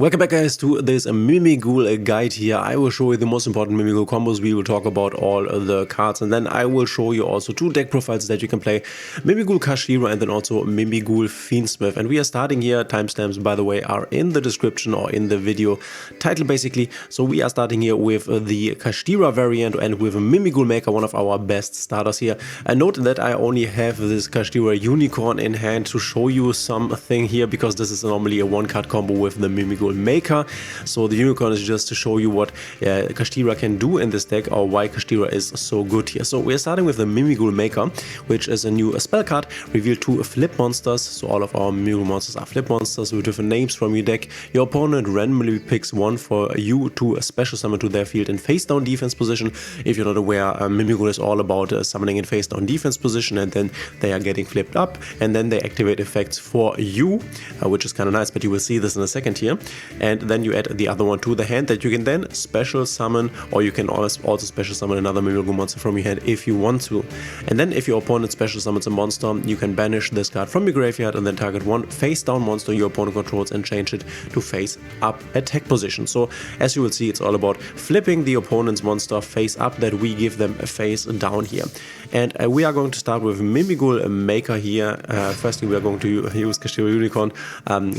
Welcome back, guys, to this Mimighoul guide here. I will show you the most important Mimighoul combos. We will talk about all the cards, and then I will show you also two deck profiles that you can play: Mimighoul Kash and then also Mimighoul Fiendsmith. And we are starting here. Timestamps, by the way, are in the description or in the video title, basically. So we are starting here with the Kash variant and with Mimighoul Maker, one of our best starters here. And note that I only have this Kash unicorn in hand to show you something here, because this is normally a one-card combo with the Mimighoul Maker. So the unicorn is just to show you what Kash can do in this deck, or why Kash is so good here. So we are starting with the Mimighoul Maker, which is a new spell card. Reveal 2 flip monsters. So all of our Mimighoul monsters are flip monsters with different names from your deck. Your opponent randomly picks one for you to special summon to their field in face down defense position. If you're not aware, Mimighoul is all about summoning in face down defense position, and then they are getting flipped up, and then they activate effects for you, which is kind of nice, but you will see this in a second here. And then you add the other one to the hand that you can then special summon, or you can also special summon another Mimighoul monster from your hand if you want to. And then if your opponent special summons a monster, you can banish this card from your graveyard and then target one face down monster your opponent controls and change it to face up attack position. So as you will see, it's all about flipping the opponent's monster face up that we give them a face down here. And we are going to start with Mimighoul Maker here. Firstly, we are going to use Kash Unicorn,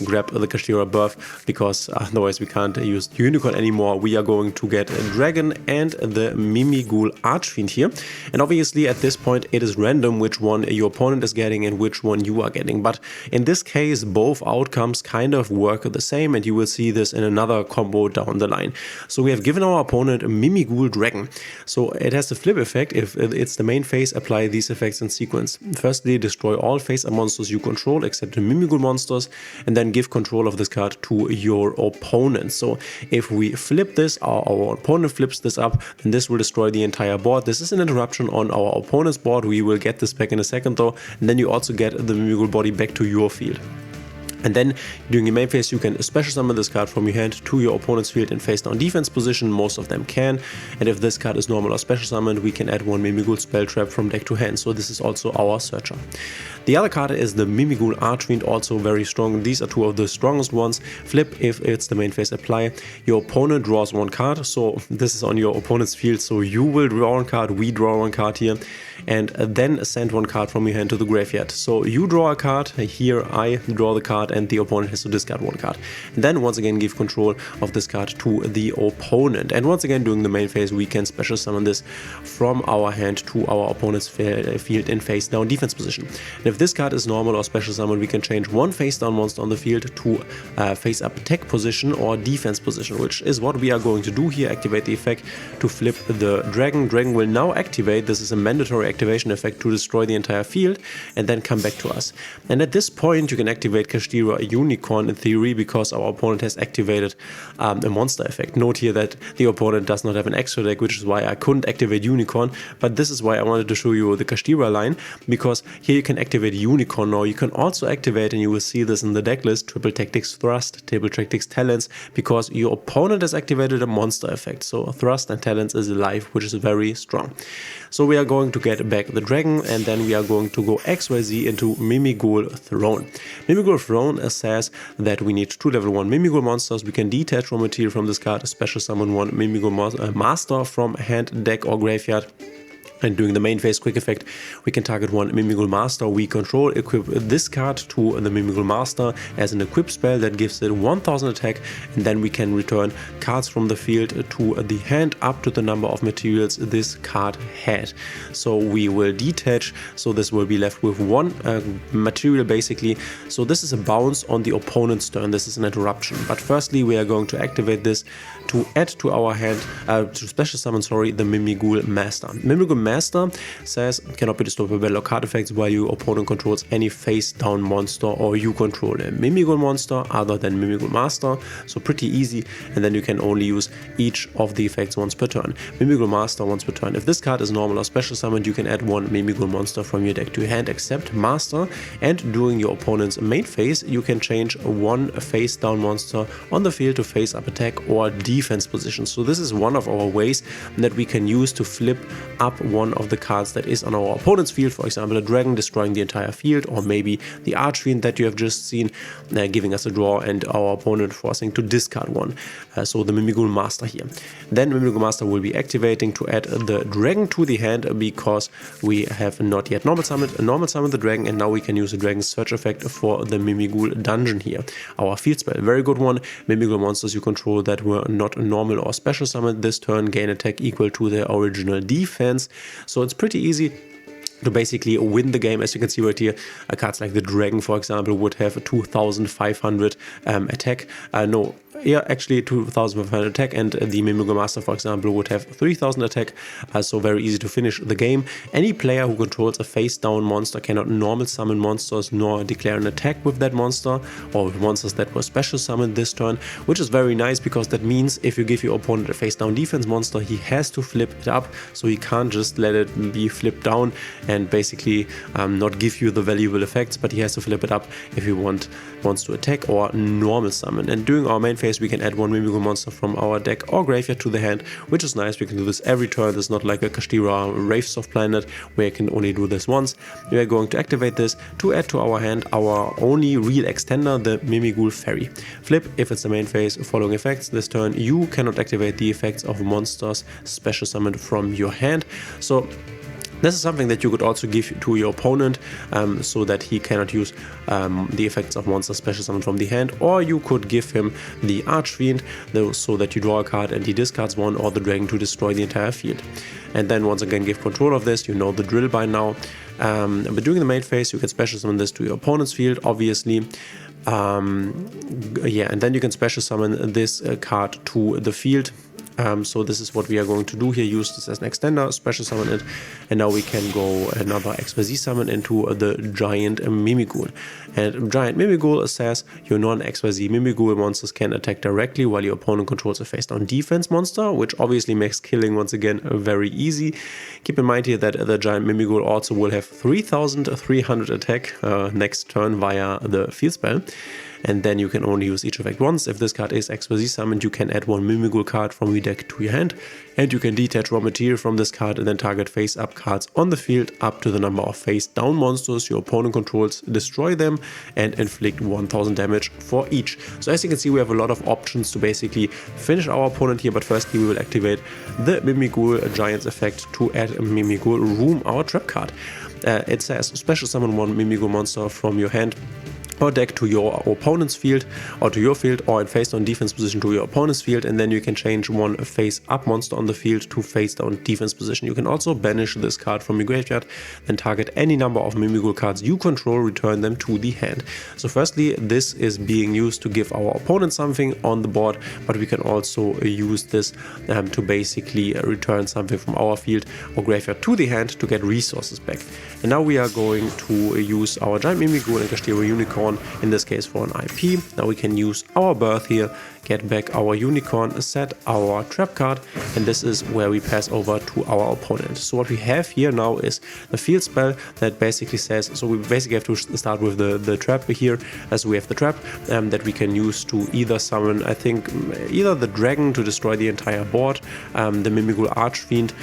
grab the Kash buff, because otherwise we can't use Unicorn anymore. We are going to get a Dragon and the Mimighoul Archfiend here. And obviously at this point it is random which one your opponent is getting and which one you are getting. But in this case, both outcomes kind of work the same, and you will see this in another combo down the line. So we have given our opponent a Mimighoul Dragon. So it has the flip effect. If it's the main phase, apply these effects in sequence. Firstly, destroy all face-up monsters you control except the Mimighoul monsters, and then give control of this card to your opponent. So if we flip this, our opponent flips this up, then this will destroy the entire board. This is an interruption on our opponent's board. We will get this back in a second though, and then you also get the Mimighoul body back to your field. And then during your main phase, you can special summon this card from your hand to your opponent's field in face down defense position. Most of them can. And if this card is normal or special summoned, we can add one Mimighoul spell trap from deck to hand. So this is also our searcher. The other card is the Mimighoul Archfiend, also very strong. These are two of the strongest ones. Flip if it's the main phase, apply. Your opponent draws one card. So this is on your opponent's field. So you will draw one card, we draw one card here. And then send one card from your hand to the graveyard. So you draw a card, here I draw the card, and the opponent has to discard one card. And then once again give control of this card to the opponent. And once again during the main phase, we can special summon this from our hand to our opponent's field in face down defense position. And if this card is normal or special summon, we can change one face down monster on the field to face up attack position or defense position, which is what we are going to do here. Activate the effect to flip the Dragon. Dragon will now activate. This is a mandatory activation effect to destroy the entire field and then come back to us. And at this point you can activate Kash Unicorn in theory, because our opponent has activated a monster effect. Note here that the opponent does not have an extra deck, which is why I couldn't activate Unicorn, but this is why I wanted to show you the Kash line, because here you can activate Unicorn now. You can also activate, and you will see this in the deck list, Triple Tactics Thrust, Triple Tactics Talents, because your opponent has activated a monster effect. So Thrust and Talents is alive, which is very strong. So we are going to get back the Dragon, and then we are going to go XYZ into Mimighoul Throne. Mimighoul Throne says that we need 2 level 1 Mimighoul monsters. We can detach raw material from this card, special summon one Mimighoul master from hand, deck or graveyard. And during the main phase quick effect, we can target one Mimighoul Master we control, equip this card to the Mimighoul Master as an equip spell that gives it 1000 attack, and then we can return cards from the field to the hand up to the number of materials this card had. So we will detach, so this will be left with one material basically. So this is a bounce on the opponent's turn. This is an interruption. But firstly, we are going to activate this to add to our hand, to special summon, the Mimighoul Master. Mimighoul Master says cannot be disturbed by battle or card effects while your opponent controls any face down monster or you control a Mimighoul monster other than Mimighoul Master. So pretty easy, and then you can only use each of the effects once per turn. Mimighoul Master once per turn. If this card is normal or special summoned, you can add one Mimighoul monster from your deck to your hand except Master, and during your opponent's main phase you can change one face down monster on the field to face up attack or defense position. So this is one of our ways that we can use to flip up one one of the cards that is on our opponent's field, for example a dragon destroying the entire field, or maybe the Archfiend that you have just seen, giving us a draw and our opponent forcing to discard one. So the Mimighoul Master here. Then Mimighoul Master will be activating to add the dragon to the hand, because we have not yet normal summoned the dragon, and now we can use the dragon search effect for the Mimighoul Dungeon here. Our field spell, very good one. Mimighoul monsters you control that were not normal or special summoned this turn gain attack equal to their original defense. So it's pretty easy to basically win the game. As you can see right here, cards like the dragon, for example, would have a 2500 attack. Actually 2500 attack, and the Mimighoul Master, for example, would have 3000 attack, so very easy to finish the game. Any player who controls a face down monster cannot normal summon monsters nor declare an attack with that monster, or with monsters that were special summoned this turn, which is very nice, because that means if you give your opponent a face down defense monster, he has to flip it up, so he can't just let it be flipped down and basically not give you the valuable effects, but he has to flip it up if he wants to attack or normal summon. And during our main phase we can add one Mimighoul monster from our deck or graveyard to the hand, which is nice. We can do this every turn. It's not like a Kashtira Wraithsoft Planet where you can only do this once. We are going to activate this to add to our hand our only real extender, the Mimighoul Fairy. Flip if it's the main phase. Following effects, this turn you cannot activate the effects of monsters special summoned from your hand. So this is something that you could also give to your opponent, so that he cannot use the effects of monster special summon from the hand, or you could give him the Archfiend, so that you draw a card and he discards one, or the dragon to destroy the entire field. And then once again give control of this, you know the drill by now. But during the main phase you can special summon this to your opponent's field, obviously. And then you can special summon this card to the field. So this is what we are going to do here. Use this as an extender, special summon it, and now we can go another XYZ summon into the giant Mimighoul. And giant Mimighoul says your non-XYZ Mimighoul monsters can attack directly while your opponent controls a face down defense monster, which obviously makes killing once again very easy. Keep in mind here that the giant Mimighoul also will have 3300 attack next turn via the field spell. And then you can only use each effect once. If this card is XYZ summoned, you can add one Mimighoul card from your deck to your hand, and you can detach raw material from this card and then target face up cards on the field up to the number of face down monsters your opponent controls, destroy them, and inflict 1000 damage for each. So as you can see, we have a lot of options to basically finish our opponent here, but firstly we will activate the Mimighoul Giants effect to add a Mimighoul Room, our trap card. It says special summon one Mimighoul monster from your hand or deck to your opponent's field, or to your field, or in face down defense position to your opponent's field, and then you can change one face up monster on the field to face down defense position. You can also banish this card from your graveyard and target any number of Mimighoul cards you control, return them to the hand. So firstly, this is being used to give our opponent something on the board, but we can also use this to basically return something from our field or graveyard to the hand to get resources back. And now we are going to use our giant Mimighoul and Kashtira Unicorn, in this case for an IP. Now we can use our birth here, get back our unicorn, set our trap card, and this is where we pass over to our opponent. So what we have here now is the field spell that basically says, so we basically have to start with the trap here, as we have the trap that we can use to either summon, I think, either the dragon to destroy the entire board, the Mimighoul Archfiend,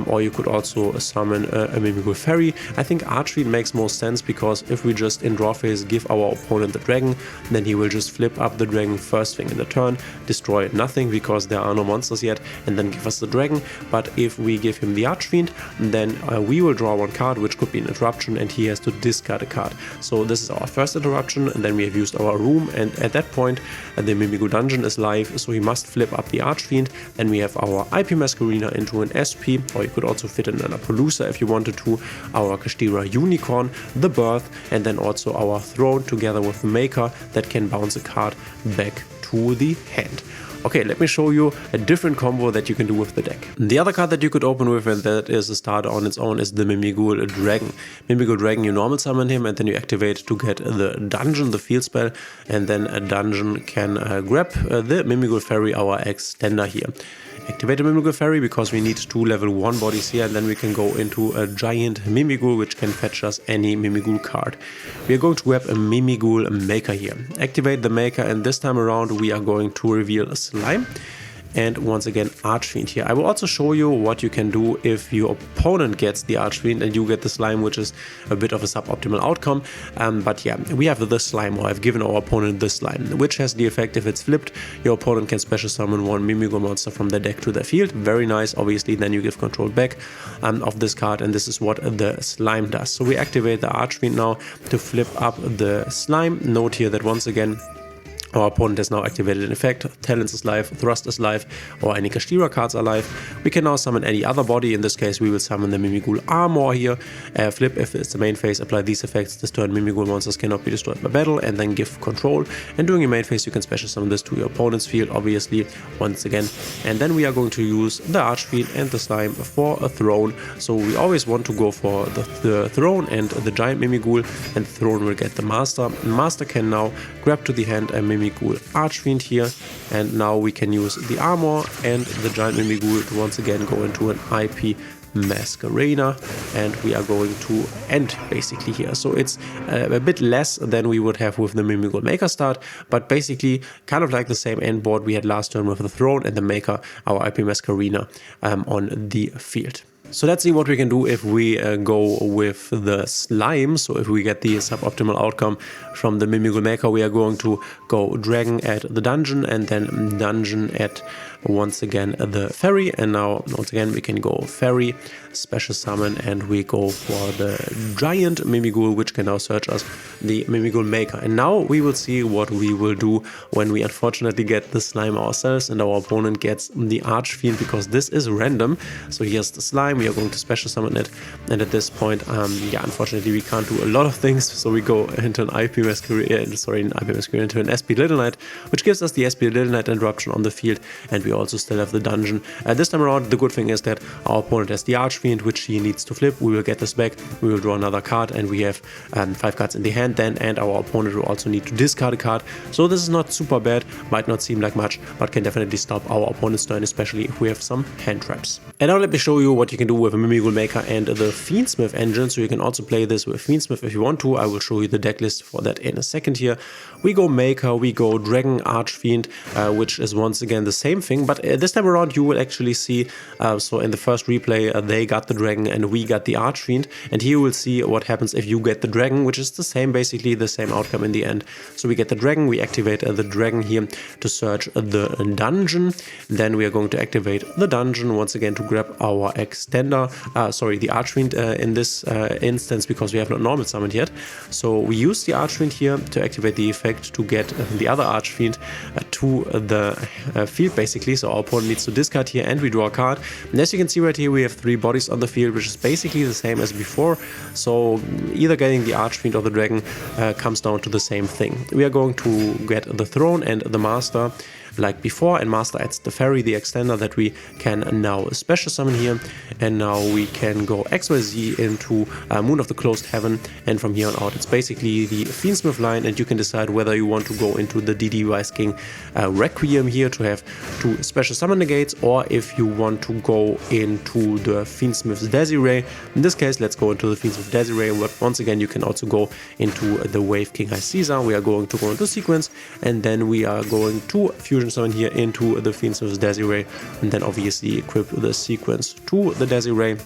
or you could also summon a Mimighoul Fairy. I think Archfiend makes more sense, because if we just in draw phase give our opponent the dragon, then he will just flip up the dragon first thing in the turn, destroy nothing because there are no monsters yet, and then give us the dragon. But if we give him the Archfiend, then we will draw one card, which could be an interruption, and he has to discard a card. So this is our first interruption, and then we have used our room, and at that point the Mimighoul Dungeon is live, so he must flip up the Archfiend. Then we have our IP Masquerina into an SP, or you could also fit in an Appaloosa if you wanted to, our Kashtira Unicorn, the Birth, and then also our Throne together with the Maker that can bounce a card back to the hand. Okay, let me show you a different combo that you can do with the deck. The other card that you could open with, and that is a starter on its own, is the Mimighoul Dragon. Mimighoul Dragon, you normal summon him and then you activate to get the dungeon, the field spell, and then a dungeon can grab the Mimighoul Fairy, our extender here. Activate a Mimighoul Fairy because we need 2 level 1 bodies here, and then we can go into a giant Mimighoul, which can fetch us any Mimighoul card. We are going to grab a Mimighoul Maker here. Activate the Maker, and this time around we are going to reveal a Slime. and once again Archfiend here. I will also show you what you can do if your opponent gets the Archfiend and you get the slime, which is a bit of a suboptimal outcome. But yeah, we have this slime, or I've given our opponent this slime, which has the effect if it's flipped, your opponent can special summon one Mimighoul monster from their deck to their field. Very nice, obviously. Then you give control back of this card, and this is what the slime does. So we activate the Archfiend now to flip up the slime. Note here that once again our opponent has now activated an effect. Talents is live, Thrust is live, or any Kashtira cards are live. We can now summon any other body. In this case, we will summon the Mimighoul Armor here. Flip if it's the main phase, apply these effects. This turn, Mimighoul monsters cannot be destroyed by battle, and then give control. And during your main phase, you can special summon this to your opponent's field, obviously, once again. And then we are going to use the Archfiend and the slime for a throne. So we always want to go for the throne and the giant Mimighoul, and the throne will get the master. The master can now grab to the hand a Mimighoul Archfiend here, and now we can use the armor and the giant Mimighoul to once again go into an IP Masquerena, and we are going to end basically here. So it's a bit less than we would have with the Mimighoul Maker start, but basically kind of like the same end board we had last turn with the throne and the Maker, our IP Masquerena on the field. So let's see what we can do if we go with the slime. So if we get the suboptimal outcome from the Mimighoul Maker, we are going to go Dragon at the dungeon, and then dungeon at once again the ferry. And now once again we can go ferry, special summon, and we go for the giant Mimighoul, which can now search us the Mimighoul Maker. And now we will see what we will do when we unfortunately get the slime ourselves and our opponent gets the Archfiend, because this is random. So here's the slime, we are going to special summon it, and at this point yeah, unfortunately we can't do a lot of things. So we go into an IP Masquerena, into an SP Little Knight, which gives us the SP Little Knight interruption on the field, and we also still have the dungeon. This time around, the good thing is that our opponent has the Archfiend, which he needs to flip. We will get this back, we will draw another card, and we have 5 cards in the hand then, and our opponent will also need to discard a card. So this is not super bad, might not seem like much, but can definitely stop our opponent's turn, especially if we have some hand traps. And now let me show you what you can do with a Mimighoul Maker and the Fiendsmith engine. So you can also play this with Fiendsmith if you want to. I will show you the deck list for that in a second here. We go Maker, we go Dragon, Archfiend, which is once again the same thing, but this time around you will actually see, so in the first replay they got the Dragon and we got the Archfiend, and here you will see what happens if you get the Dragon, which is the same, basically the same outcome in the end. So we get the Dragon, we activate the Dragon here to search the dungeon, then we are going to activate the dungeon once again to grab our extender, the Archfiend in this instance, because we have not normal summoned yet. So we use the Archfiend here to activate the effect to get the other Archfiend to the field basically. So our opponent needs to discard here, and we draw a card. And as you can see right here, we have 3 bodies on the field, which is basically the same as before. So either getting the Archfiend or the Dragon comes down to the same thing. We are going to get the throne and the master like before, and master adds the ferry, the extender that we can now special summon here, and now we can go XYZ into Moon of the Closed Heaven, and from here on out it's basically the Fiendsmith line, and you can decide whether you want to go into the DD Wise King Requiem here to have 2 special summon negates, or if you want to go into the Fiendsmith's Desiree. In this case, let's go into the Fiendsmith Desiree, but once again you can also go into the Wave King High Caesar. We are going to go into sequence, and then we are going to fusion summon here into the Fiendsmith's Desiree, and then obviously equip the sequence to the Desiree.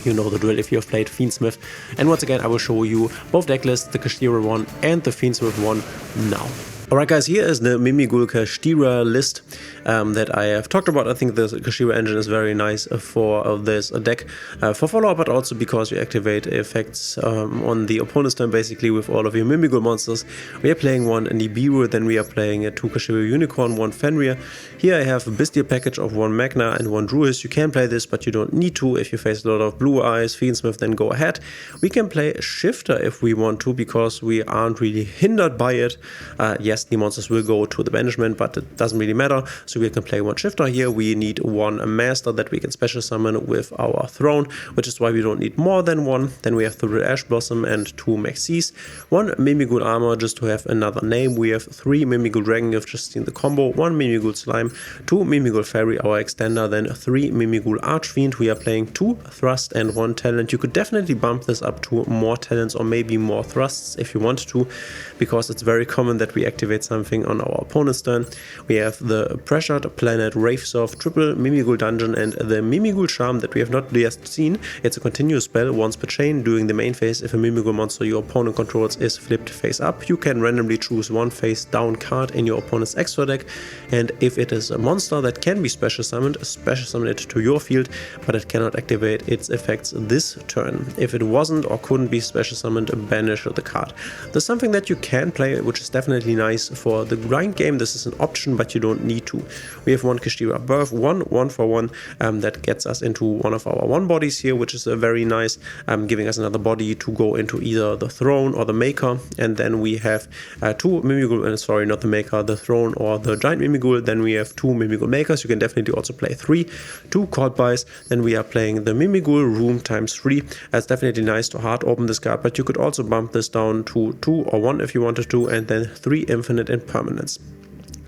You know the drill if you have played Fiendsmith. And once again I will show you both deck lists, the Kashtira one and the Fiendsmith one now. Alright guys, here is the Mimighoul Kashtira list that I have talked about. I think the Kashtira engine is very nice for this deck, for follow-up, but also because you activate effects on the opponent's turn basically with all of your Mimighoul monsters. We are playing 1 Nibiru, then we are playing 2 Kashtira Unicorn, 1 Fenrir. Here I have a Bestial package of 1 Magna and 1 Druid. You can play this, but you don't need to. If you face a lot of Blue Eyes, Fiendsmith, then go ahead. We can play a Shifter if we want to, because we aren't really hindered by it. Yes, the monsters will go to the banishment, but it doesn't really matter. So we can play 1 Shifter here. We need 1 Master that we can special summon with our throne, which is why we don't need more than 1. Then we have 3 Ash Blossom and 2 Maxis. 1 Mimighoul Armor just to have another name. We have 3 Mimighoul Dragon, you've just seen the combo. 1 Mimighoul Slime, 2 Mimighoul Fairy, our extender, then 3 Mimighoul Archfiend. We are playing 2 Thrust and 1 Talent. You could definitely bump this up to more talents or maybe more thrusts if you want to, because it's very common that we activate activate something on our opponent's turn. We have the Pressured Planet Wraithsoft, triple Mimighoul Dungeon, and the Mimighoul Charm that we have not yet seen. It's a continuous spell once per chain. During the main phase, if a Mimighoul monster your opponent controls is flipped face up, you can randomly choose one face down card in your opponent's extra deck, and if it is a monster that can be special summoned, special summon it to your field, but it cannot activate its effects this turn. If it wasn't or couldn't be special summoned, banish the card. There's something that you can play, which is definitely nice for the grind game. This is an option, but you don't need to. We have one Kashtira Birth, one for one, that gets us into one of our one bodies here, which is very nice, giving us another body to go into either the throne or the maker. And then we have two Mimighoul, sorry, not the maker, the throne or the giant Mimighoul. Then we have two Mimighoul Makers. You can definitely also play 3, 2 card buys. Then we are playing the Mimighoul Room ×3. It's definitely nice to hard open this card, but you could also bump this down to 2 or 1 if you wanted to, and then 3 infinite impermanence.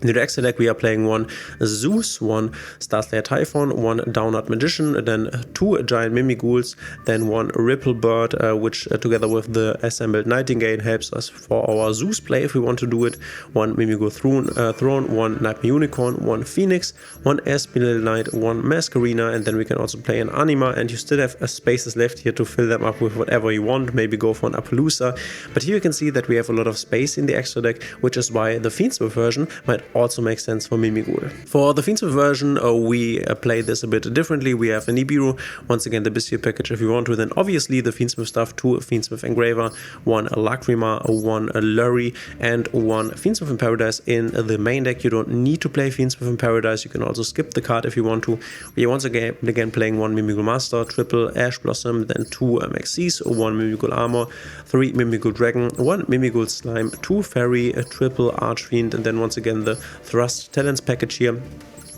In the extra deck, we are playing one Zeus, one Starslayer Typhon, one Downard Magician, then 2 Giant Mimighouls, then one Ripple Bird, which together with the assembled Nightingale helps us for our Zeus play if we want to do it, one Mimighoul Throne, one Nightmare Unicorn, one Phoenix, one Espinal Knight, one Masquerina, and then we can also play an Anima, and you still have spaces left here to fill them up with whatever you want, maybe go for an Appaloosa. But here you can see that we have a lot of space in the extra deck, which is why the Fiendsmith version might also makes sense for Mimighoul. For the Fiendsmith version, we play this a bit differently. We have a Nibiru, once again the Bestial package if you want to, then obviously the Fiendsmith stuff, 2 Fiendsmith Engraver, 1 Lacrima, 1 Lurry, and 1 Fiendsmith in Paradise in the main deck. You don't need to play Fiendsmith in Paradise, you can also skip the card if you want to. We are once again playing 1 Mimighoul Master, triple Ash Blossom, then 2 Maxis, 1 Mimighoul Armor, 3 Mimighoul Dragon, 1 Mimighoul Slime, 2 Fairy, a triple Archfiend, and then once again the Thrust Talents package here.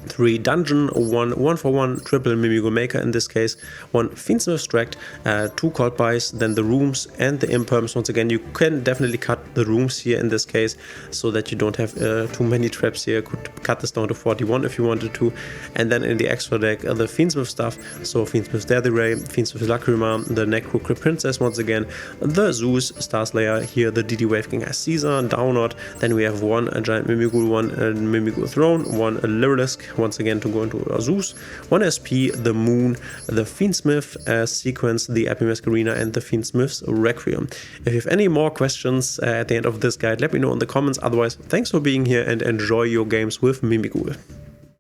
3 Dungeon, 1 for 1 triple Mimighoul Maker in this case, 1 Fiendsmith Tract, 2 card buys, then the rooms and the imperms. Once again, you can definitely cut the rooms here in this case so that you don't have too many traps here. Could cut this down to 41 if you wanted to. And then in the extra deck, the Fiendsmith stuff, so Fiendsmith Ray, Fiendsmith Lacrima, the Necro Crypt Princess, once again, the Zeus, Starslayer, here the DD Wave King as Caesar, Downard. Then we have 1 Giant Mimighoul, 1 Mimighoul Throne, 1 Lyrilisk, once again to go into Zeus, 1 SP, the Moon, the Fiendsmith sequence, the Epimasquerina, and the Fiendsmith's Requiem. If you have any more questions at the end of this guide, let me know in the comments. Otherwise, thanks for being here and enjoy your games with Mimighoul.